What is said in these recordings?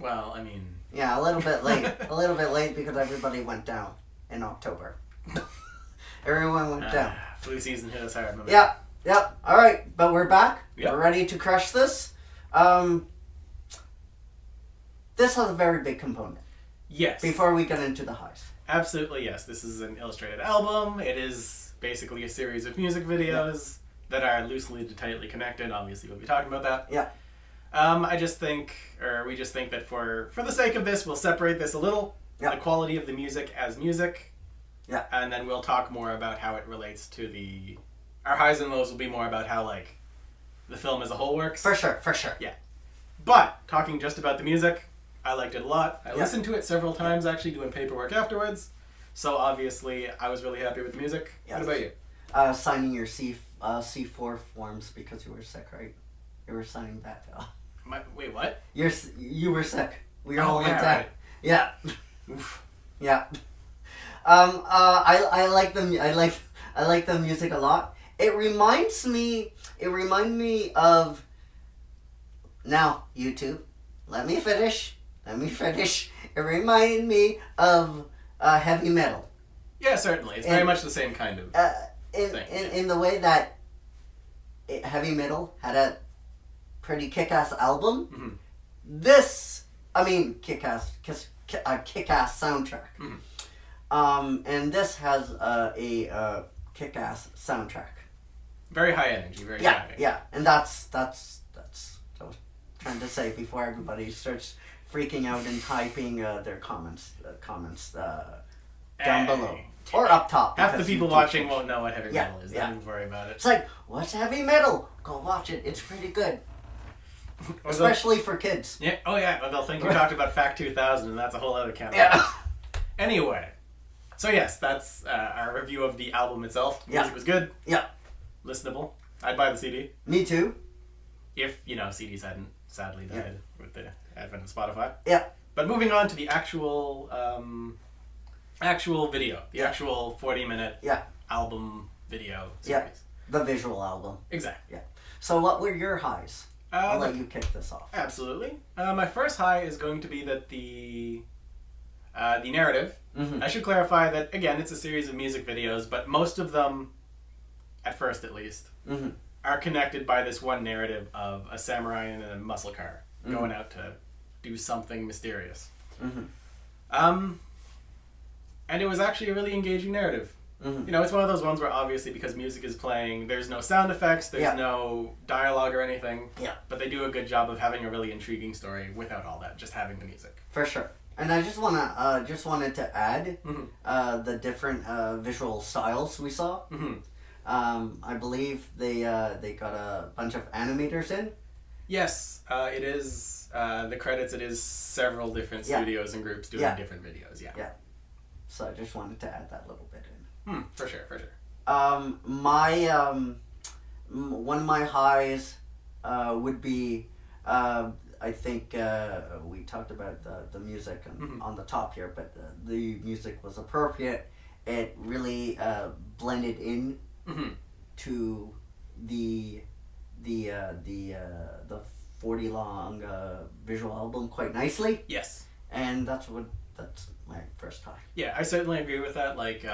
Well, I mean... Yeah, a little bit late. A little bit late because everybody went down in October. Everyone went down. Flu season hit us hard. Remember? Yeah. All right, but we're back. Yep. We're ready to crush this. This has a very big component. Yes. Before we get into the highs. Absolutely, yes. This is an illustrated album. It is basically a series of music videos that are loosely to tightly connected. Obviously, we'll be talking about that. Yeah. We just think that for the sake of this, we'll separate this a little. Yeah. The quality of the music as music. Yeah. And then we'll talk more about how it relates to our highs and lows will be more about how, like, the film as a whole works. For sure. Yeah. But, talking just about the music, I liked it a lot. I listened to it several times, actually, doing paperwork afterwards. So, obviously, I was really happy with the music. Yes. What about you? Signing your C4 forms because you were sick, right? You were signing that. Wait, what? You were sick. We all went yeah, down. right. Yeah. Oof. Yeah. I like the music a lot. It reminds me of, now YouTube, let me finish. It reminded me of heavy metal. Yeah, certainly. It's very much the same kind of thing. In the way that heavy metal had a pretty kick-ass album. Mm-hmm. Kick-ass soundtrack. Mm-hmm. And this has a kick-ass soundtrack. Very high energy, very exciting. Yeah, and that's what I was trying to say before everybody starts freaking out and typing their comments down below or up top. Half the because people YouTube watching changed. won't know what heavy metal is. Yeah. Don't even worry about it. It's like, what's heavy metal? Go watch it. It's pretty good, especially for kids. Yeah. Oh yeah, but they'll think you talked about Fact 2000, and that's a whole other can of Yeah. worms. Anyway, so yes, that's our review of the album itself. The music was good. Yeah. Listenable. I'd buy the CD. Me too. If, CDs hadn't sadly died with the advent of Spotify. Yeah. But moving on to the actual video. The actual 40-minute album video series. Yeah. The visual album. Exactly. Yeah. So what were your highs? I'll let you kick this off. Absolutely. My first high is going to be that the narrative. Mm-hmm. I should clarify that, again, it's a series of music videos, but most of them, at first at least, Mm-hmm. are connected by this one narrative of a samurai in a muscle car going out to do something mysterious. Mm-hmm. And it was actually a really engaging narrative. Mm-hmm. It's one of those ones where obviously because music is playing, there's no sound effects, there's no dialogue or anything. Yeah. But they do a good job of having a really intriguing story without all that, just having the music. For sure. And I just wanted to add the different visual styles we saw. Mm-hmm. I believe they got a bunch of animators in. Yes, it is the credits. It is several different studios and groups doing different videos. Yeah. So I just wanted to add that little bit in. For sure. One of my highs would be I think we talked about the music on the top here, but the music was appropriate. It really blended in to the 40 long visual album quite nicely. Yes. And that's my first high. Yeah, I certainly agree with that. Like,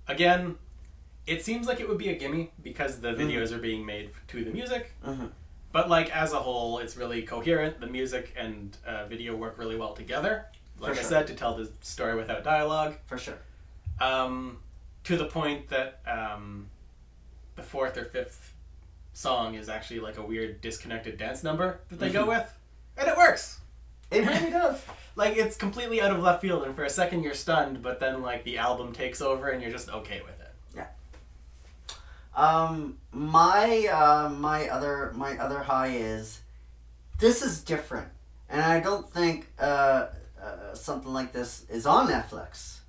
again, it seems like it would be a gimme because the videos are being made to the music. Mm-hmm. But, like, as a whole, it's really coherent. The music and video work really well together. Like I said, to tell the story without dialogue. For sure. To the point that the fourth or fifth song is actually like a weird disconnected dance number that they go with. And it works! It really does. Like, it's completely out of left field, and for a second you're stunned, but then, like, the album takes over and you're just okay with it. Yeah. My other high is, this is different. And I don't think something like this is on Netflix.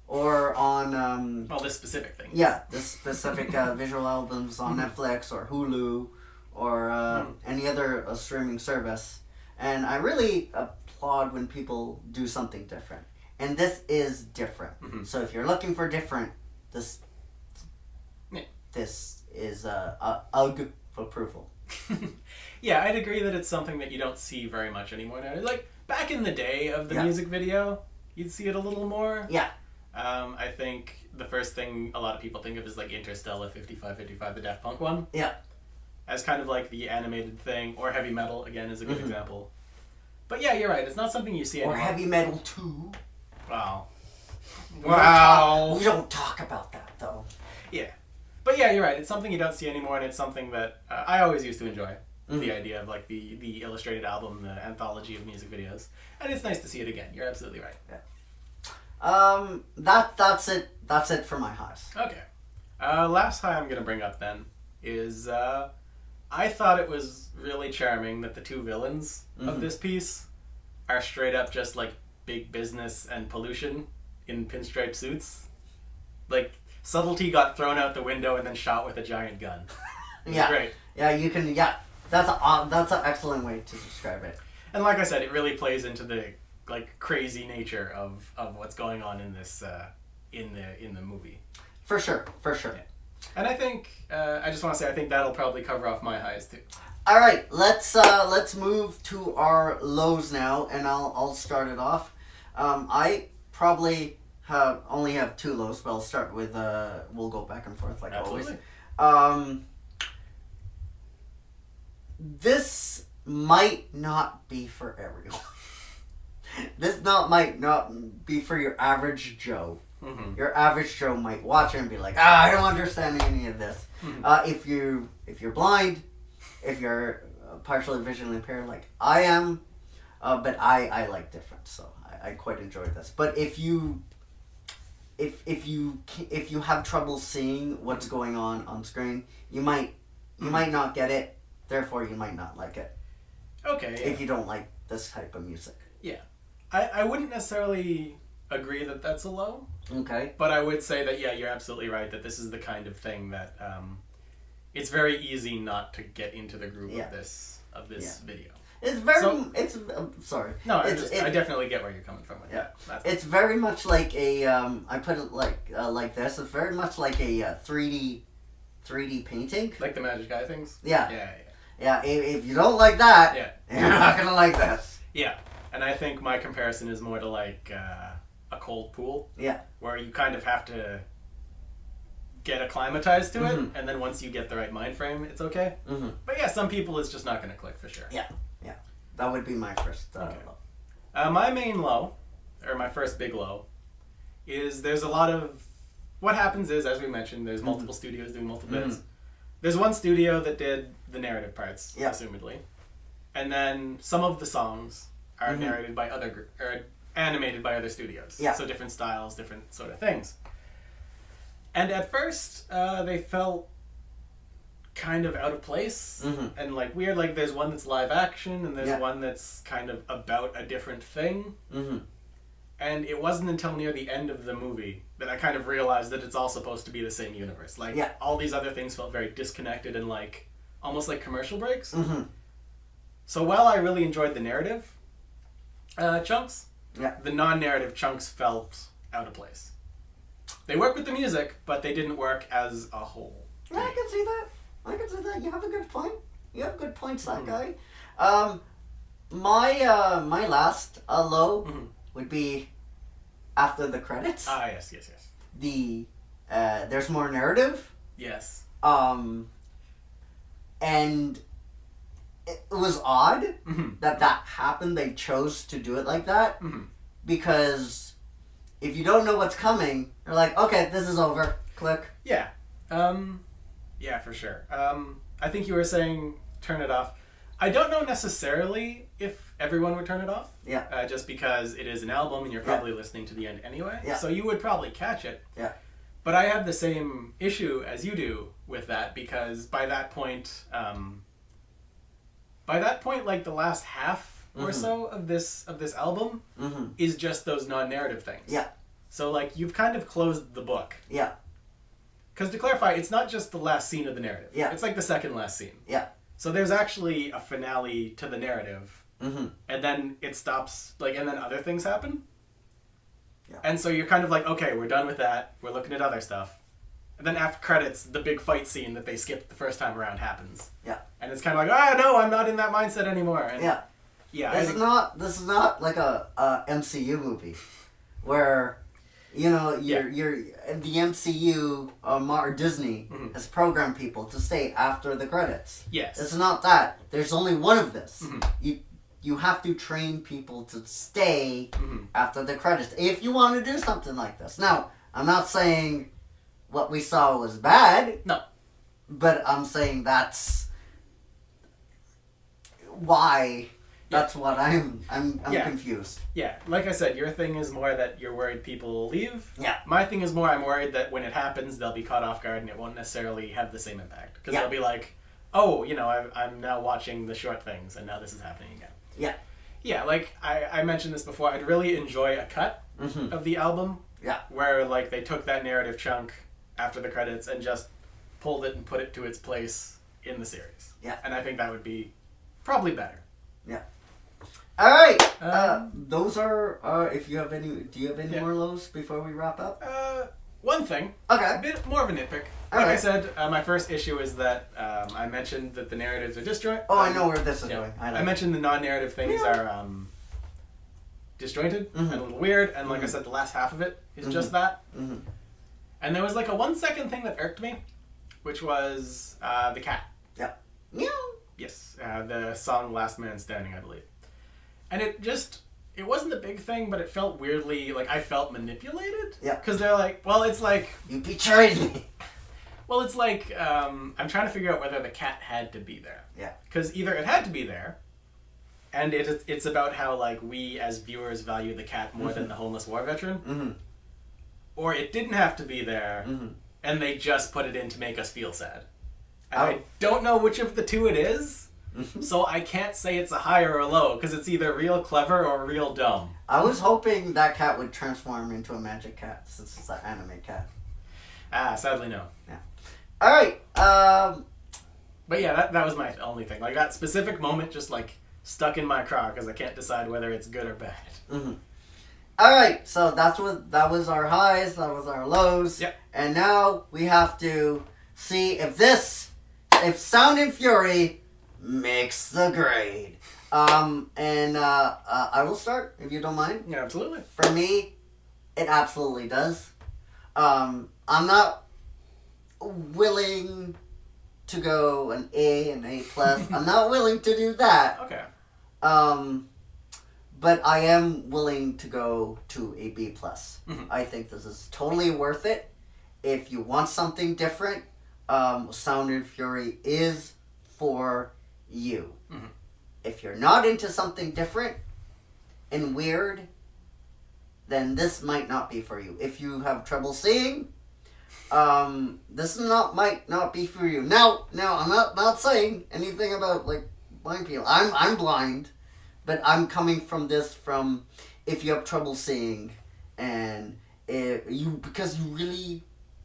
Or on... well, this specific thing. Yeah, this specific visual albums on Netflix or Hulu or any other streaming service. And I really applaud when people do something different. And this is different. So if you're looking for different, this is UG approval. Yeah, I'd agree that it's something that you don't see very much anymore now. Like, back in the day of the Yeah. music video, you'd see it a little more. Yeah. I think the first thing a lot of people think of is like Interstellar 5555, the Daft Punk one, Yeah. as kind of like the animated thing, or Heavy Metal, again, is a good Mhm. example. But yeah, you're right, it's not something you see Or anymore. Heavy Metal 2. Wow. We Wow. don't talk about that, though. Yeah. But yeah, you're right, it's something you don't see anymore, and it's something that I always used to enjoy. Mhm. The idea of like the illustrated album, the anthology of music videos. And it's nice to see it again. You're absolutely right. That's it. That's it for my highs. Okay. Last high I'm going to bring up then is I thought it was really charming that the two villains of Mhm. this piece are straight up just like big business and pollution in pinstripe suits. Like, subtlety got thrown out the window and then shot with a giant gun. It was Yeah. great. Yeah, you can. Yeah, that's an excellent way to describe it. And like I said, it really plays into the like crazy nature of what's going on in this in the movie. For sure. For sure. Yeah. And I think I just want to say I think that'll probably cover off my highs too. All right, let's move to our lows now, and I'll start it off. I probably only have two lows, but I'll start with we'll go back and forth like Absolutely. always. This might not be for everyone. Might not be for your average Joe. Mm-hmm. Your average Joe might watch it and be like, I don't understand any of this. Mhm. If you're blind, if you're partially visually impaired like I am, but I like different, so I quite enjoy this. But if you have trouble seeing what's going on screen, you might not get it. Therefore, you might not like it Okay. Yeah. if you don't like this type of music. I wouldn't necessarily agree that that's a low, Okay. but I would say that yeah, you're absolutely right that this is the kind of thing that it's very easy not to get into the groove Yeah. of this video. It's very. So- it's sorry. No, It's- I definitely get where you're coming from with Yeah. that. That's It's very much like a. I put it like this. It's very much like a 3D painting. like the Magic Eye things. Yeah. Yeah. Yeah. If you don't like that, Yeah. you're not gonna like this. Yeah. And I think my comparison is more to like a cold pool. Yeah. Where you kind of have to get acclimatized to Mhm. it, and then once you get the right mind frame, it's okay. Mm-hmm. But yeah, some people it's just not going to click for sure. Yeah. That would be my first. Okay. My main low, or my first big low, is there's a lot of. What happens is, as we mentioned, there's multiple studios doing multiple bits. There's one studio that did the narrative parts, Yeah. assumedly, and then some of the songs are Mhm. narrated by or animated by other studios. Yeah. So different styles, different sort of things. And at first, they felt kind of out of place Mhm. and like weird. Like there's one that's live action, and there's Yeah. one that's kind of about a different thing. Mm-hmm. And it wasn't until near the end of the movie that I kind of realized that it's all supposed to be the same universe. Like, Yeah. all these other things felt very disconnected and, like, almost like commercial breaks. Mm-hmm. So while I really enjoyed the narrative chunks, Yeah. the non-narrative chunks felt out of place. They work with the music, but they didn't work as a whole. Yeah, I can see that. You have a good point. You have good points, that Mhm. guy. My last low Mhm. would be after the credits. Ah, yes. There's more narrative. Yes. And it was odd Mm-hmm. that happened. They chose to do it like that Mm-hmm. because if you don't know what's coming, you're like, okay, this is over. Click. Yeah. Yeah, for sure. I think you were saying turn it off. I don't know necessarily if everyone would turn it off. Yeah. Just because it is an album and you're Yeah. probably listening to the end anyway. Yeah. So you would probably catch it. Yeah. But I have the same issue as you do with that because by that point, like the last half or Mhm. so of this album Mm-hmm. is just those non-narrative things. Yeah. So like you've kind of closed the book. Yeah. Because to clarify, it's not just the last scene of the narrative. Yeah. It's like the second last scene. Yeah. So there's actually a finale to the narrative, Mm-hmm. and then it stops, like, and then other things happen. Yeah. And so you're kind of like, okay, we're done with that. We're looking at other stuff. And then after credits, the big fight scene that they skipped the first time around happens. Yeah. And it's kind of like, no, I'm not in that mindset anymore. And Yeah. Yeah. This is not like a MCU movie where, you know, you're the MCU or Disney has programmed people to stay after the credits. Yes. It's not that. There's only one of this. Mm-hmm. You have to train people to stay after the credits if you want to do something like this. Now, I'm not saying what we saw was bad. No. But I'm saying that's why. That's what I'm confused. Yeah, like I said, your thing is more that you're worried people will leave. Yeah. My thing is more I'm worried that when it happens, they'll be caught off guard and it won't necessarily have the same impact. Because they'll be like, oh, you know, I'm now watching the short things and now this is happening again. Yeah. Yeah, like I mentioned this before, I'd really enjoy a cut of the album. Yeah. Where like they took that narrative chunk after the credits and just pulled it and put it to its place in the series. Yeah. And I think that would be probably better. Yeah. All right. Those are. If you have any, do you have any more lows before we wrap up? One thing. Okay. A bit more of a nitpick. All I said, my first issue is that I mentioned that the narratives are disjointed. Oh, I know where this is going. I mentioned the non-narrative things are disjointed and a little weird, and like I said, the last half of it is just that. And there was like a 1 second thing that irked me, which was the cat. Yeah. Meow. Yes, the song "Last Man Standing," I believe. And it wasn't a big thing, but it felt weirdly, like I felt manipulated. Yeah. Because they're like, well, it's like... You betrayed me. Well, it's like, I'm trying to figure out whether the cat had to be there. Yeah. Because either it had to be there, and it's about how, like, we as viewers value the cat more than the homeless war veteran, or it didn't have to be there, and they just put it in to make us feel sad. And I don't know which of the two it is. So I can't say it's a high or a low, because it's either real clever or real dumb. I was hoping that cat would transform into a magic cat, since it's an anime cat. Sadly no. Yeah. Alright, But yeah, that was my only thing. Like, that specific moment just, like, stuck in my craw, because I can't decide whether it's good or bad. Alright, so that was our highs, that was our lows. Yep. And now we have to see if Sound and Fury makes the grade. I will start, if you don't mind. Yeah, absolutely. For me, it absolutely does. I'm not willing to go an A plus. I'm not willing to do that. Okay. But I am willing to go to a B plus. I think this is totally worth it. If you want something different, Sound and Fury is for you. If you're not into something different and weird, then this might not be for you. If you have trouble seeing, this might not be for you. Now I'm not saying anything about like blind people. I'm blind, but I'm coming from this from if you have trouble seeing and because you really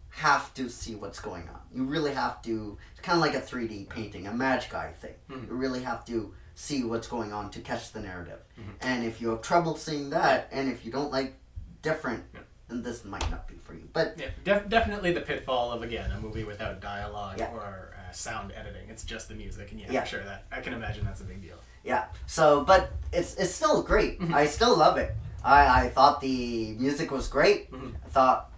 have to see what's going on. You really have to. It's kind of like a 3D painting, a Magic Eye thing. You really have to see what's going on to catch the narrative. And if you have trouble seeing that, and if you don't like different, then this might not be for you. But definitely the pitfall of, again, a movie without dialogue or sound editing. It's just the music, and for sure that I can imagine that's a big deal. Yeah. So, but it's still great. I still love it. I thought the music was great. I thought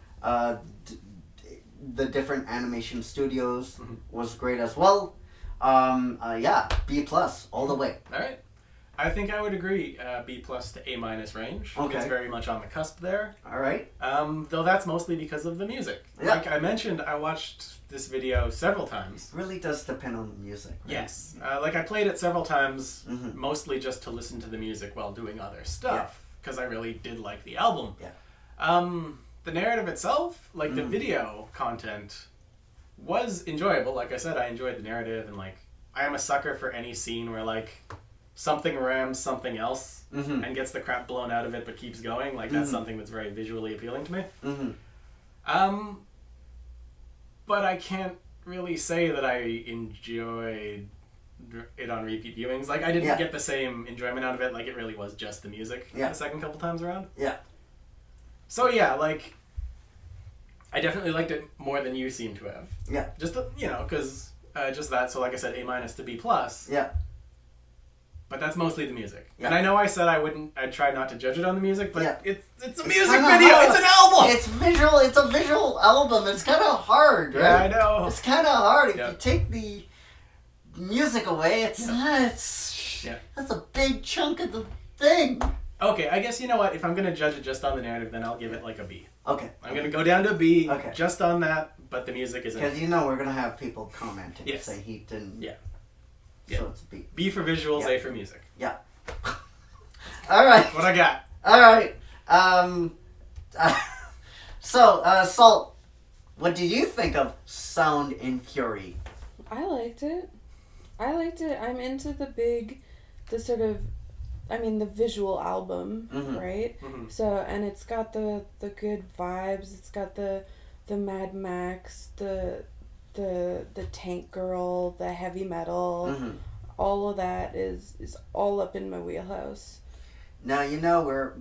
the different animation studios was great as well. B plus all the way. All right. I think I would agree. B plus to A minus range. Okay. It's very much on the cusp there. All right. Though that's mostly because of the music. Yeah. Like I mentioned, I watched this video several times. It really does depend on the music. Right? Yes. Like I played it several times, mostly just to listen to the music while doing other stuff, because I really did like the album. Yeah. The narrative itself, like the video content, was enjoyable. Like I said, I enjoyed the narrative, and like I am a sucker for any scene where like something rams something else and gets the crap blown out of it but keeps going. Like that's something that's very visually appealing to me. But I can't really say that I enjoyed it on repeat viewings. Like I didn't get the same enjoyment out of it. Like it really was just the music the second couple times around. Yeah. So yeah, like I definitely liked it more than you seem to have. Yeah. Just because just that. So like I said, A- to B plus. Yeah. But that's mostly the music. Yeah. And I know I said I'd try not to judge it on the music, but Yeah. it's a music video. Hard. It's an album. It's visual. It's a visual album. It's kind of hard, right? Yeah, I know. It's kind of hard. If Yeah. you take the music away, it's Yeah. that's a big chunk of the thing. Okay, I guess you know what? If I'm gonna judge it just on the narrative, then I'll give it like a B. Okay. I'm gonna go down to a B Okay. just on that, but the music is Because a you know we're gonna have people commenting Yes. saying he didn't. Yeah. So Yeah. it's a B. B for visuals, Yeah. A for music. Yeah. All right. What I got? All right. So, Salt, what did you think of Sound and Fury? I liked it. I'm into the visual album, Mhm. right? Mhm. So, and it's got the good vibes. It's got the Mad Max, the Tank Girl, the heavy metal. Mhm. All of that is all up in my wheelhouse. Now you know we're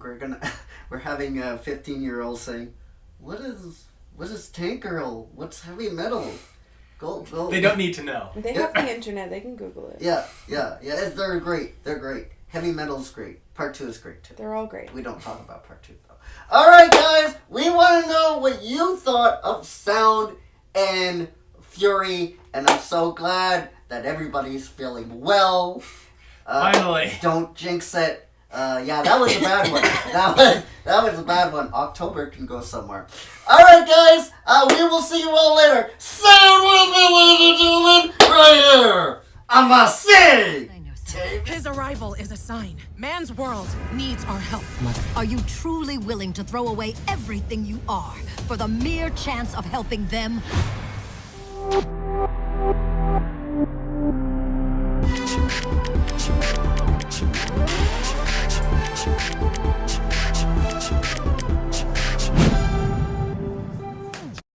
we're having 15-year-olds saying, what is Tank Girl? What's heavy metal? Go. They don't need to know. They have the internet. They can Google it. Yeah. They're great. They're great. Heavy metal's great. Part 2 is great too. They're all great. We don't talk about part 2 though. All right, guys, we want to know what you thought of Sound and Fury, and I'm so glad that everybody's feeling well. Finally. Don't jinx it. Yeah, that was a bad one. That was a bad one. October can go somewhere. All right, guys, we will see you all later. Sound with me, ladies and gentlemen, right here. I'm a sing. His arrival is a sign. Man's world needs our help. Mother, are you truly willing to throw away everything you are for the mere chance of helping them?